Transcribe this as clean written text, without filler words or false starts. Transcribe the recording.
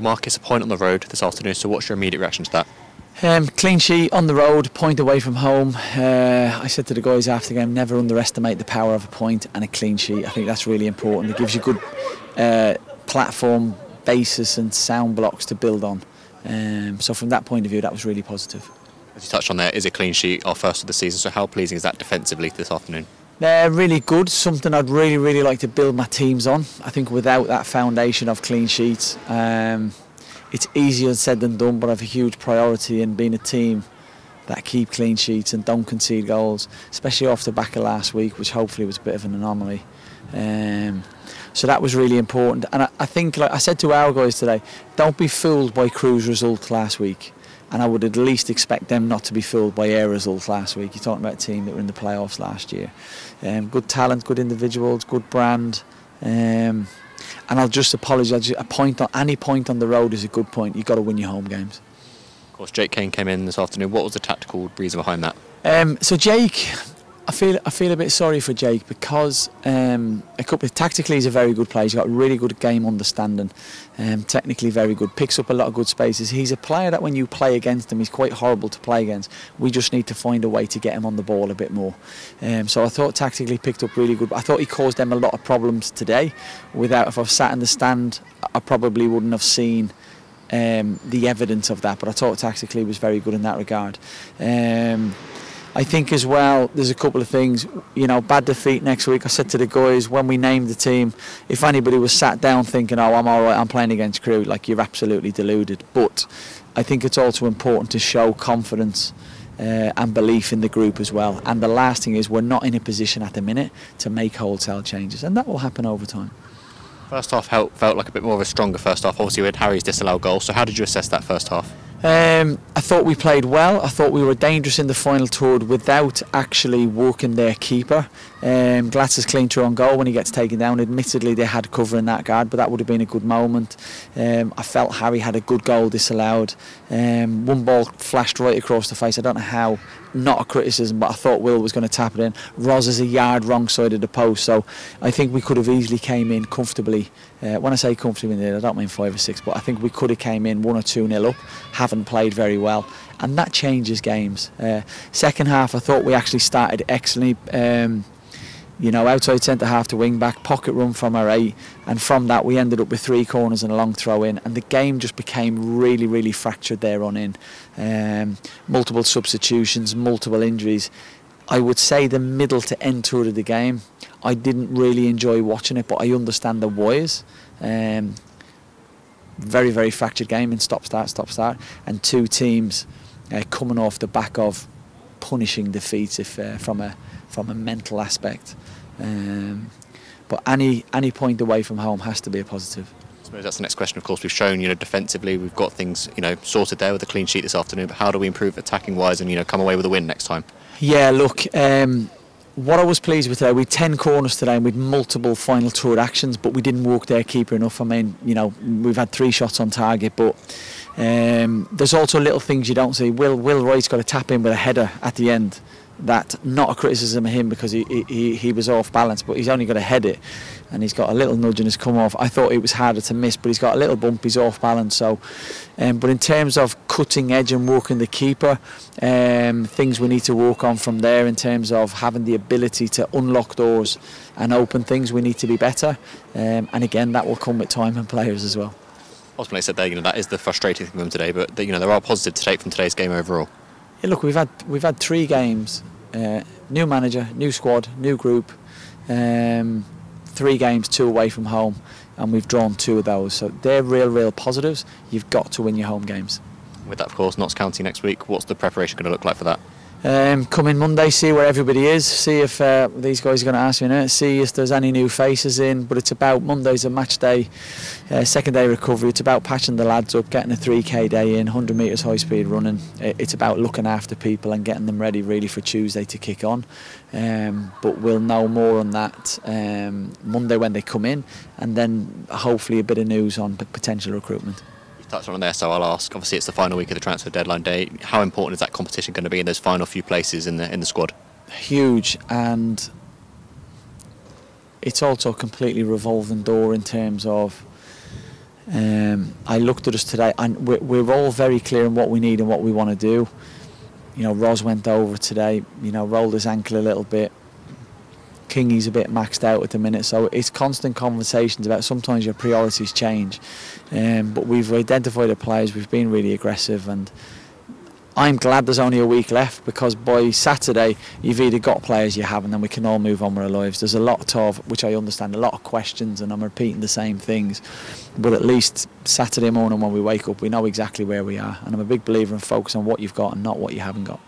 Well, Marcus, a point on the road this afternoon, so what's your immediate reaction to that? Clean sheet on the road, point away from home. I said to the guys after the game, never underestimate the power of a point and a clean sheet. I think that's really important. It gives you good platform, basis and sound blocks to build on. So from that point of view, that was really positive. As you touched on there, is a clean sheet our first of the season, so how pleasing is that defensively this afternoon? They're really good, something I'd really like to build my teams on. I think without that foundation of clean sheets, it's easier said than done, but I have a huge priority in being a team that keep clean sheets and don't concede goals, especially off the back of last week, which hopefully was a bit of an anomaly. So that was really important. And I think, like I said to our guys today, don't be fooled by Crewe's result last week. And I would at least expect them not to be fooled by our result last week. You're talking about a team that were in the playoffs last year. Good talent, good individuals, good brand. And I'll just apologise. Any point on the road is a good point. You've got to win your home games. Of course, Jake Kane came in this afternoon. What was the tactical reason behind that? So Jake, I feel a bit sorry for Jake because tactically he's a very good player. He's got a really good game understanding. Technically very good. Picks up a lot of good spaces. He's a player that when you play against him, he's quite horrible to play against. We just need to find a way to get him on the ball a bit more. So I thought tactically picked up really good. I thought he caused them a lot of problems today. If I sat in the stand, I probably wouldn't have seen the evidence of that. But I thought tactically was very good in that regard. I think as well, there's a couple of things, bad defeat next week. I said to the guys when we named the team, if anybody was sat down thinking, oh, I'm all right, I'm playing against Crewe, like, you're absolutely deluded. But I think it's also important to show confidence and belief in the group as well. And the last thing is, we're not in a position at the minute to make wholesale changes, and that will happen over time. First half felt like a bit more of a stronger first half. Obviously we had Harry's disallowed goal, so how did you assess that first half? I thought we played well. I thought we were dangerous in the final third without actually walking their keeper. Glatzer's clean through on goal when he gets taken down. Admittedly they had cover in that guard, but that would have been a good moment. I felt Harry had a good goal disallowed. One ball flashed right across the face. I don't know how, not a criticism, but I thought Will was going to tap it in. Roz is a yard wrong side of the post, so I think we could have easily came in comfortably. When I say comfortably, I don't mean 5 or 6, but I think we could have came in 1 or 2-0 up, haven't played very well, and that changes games. Second half I thought we actually started excellently. Outside centre half to wing back, pocket run from our 8, and from that we ended up with 3 corners and a long throw in, and the game just became really fractured there on in. Multiple substitutions, multiple injuries. I would say the middle to end third of the game, I didn't really enjoy watching it, but I understand the whys. Very fractured game in stop start, and 2 teams coming off the back of punishing defeats from a mental aspect. But any point away from home has to be a positive. I suppose that's the next question. Of course, we've shown defensively we've got things sorted there with a clean sheet this afternoon. But how do we improve attacking wise and come away with a win next time? Yeah, look. What I was pleased with today, we had 10 corners today and we had multiple final third actions, but we didn't walk their keeper enough. I mean, we've had 3 shots on target, but there's also little things you don't see. Will Wright's got a tap in with a header at the end. That, not a criticism of him because he was off balance, but he's only got to head it, and he's got a little nudge and has come off. I thought it was harder to miss, but he's got a little bump, he's off balance. So, but in terms of cutting edge and working the keeper, things we need to work on from there in terms of having the ability to unlock doors and open things, we need to be better. And again, that will come with time and players as well. Ultimately, I said there, that is the frustrating thing for them today, but there are positives to take from today's game overall. Yeah, look, we've had 3 games, new manager, new squad, new group, 3 games, 2 away from home, and we've drawn 2 of those. So they're real positives. You've got to win your home games. With that, of course, Notts County next week. What's the preparation going to look like for that? Come in Monday, see where everybody is, see if these guys are going to ask me now, see if there's any new faces in. But it's about Monday's a match day, second day recovery. It's about patching the lads up, getting a 3k day in, 100 metres high speed running. It's about looking after people and getting them ready really for Tuesday to kick on. But we'll know more on that Monday when they come in, and then hopefully a bit of news on potential recruitment. Touched on there, so I'll ask. Obviously, it's the final week of the transfer deadline day. How important is that competition going to be in those final few places in the squad? Huge, and it's also a completely revolving door in terms of I looked at us today, and we're all very clear on what we need and what we want to do. You know, Ros went over today, you know, rolled his ankle a little bit. Kingy's a bit maxed out at the minute, so it's constant conversations about sometimes your priorities change. But we've identified the players, we've been really aggressive, and I'm glad there's only a week left, because by Saturday you've either got players you haven't, and we can all move on with our lives. There's a lot of, which I understand, a lot of questions, and I'm repeating the same things, but at least Saturday morning when we wake up we know exactly where we are, and I'm a big believer in focus on what you've got and not what you haven't got.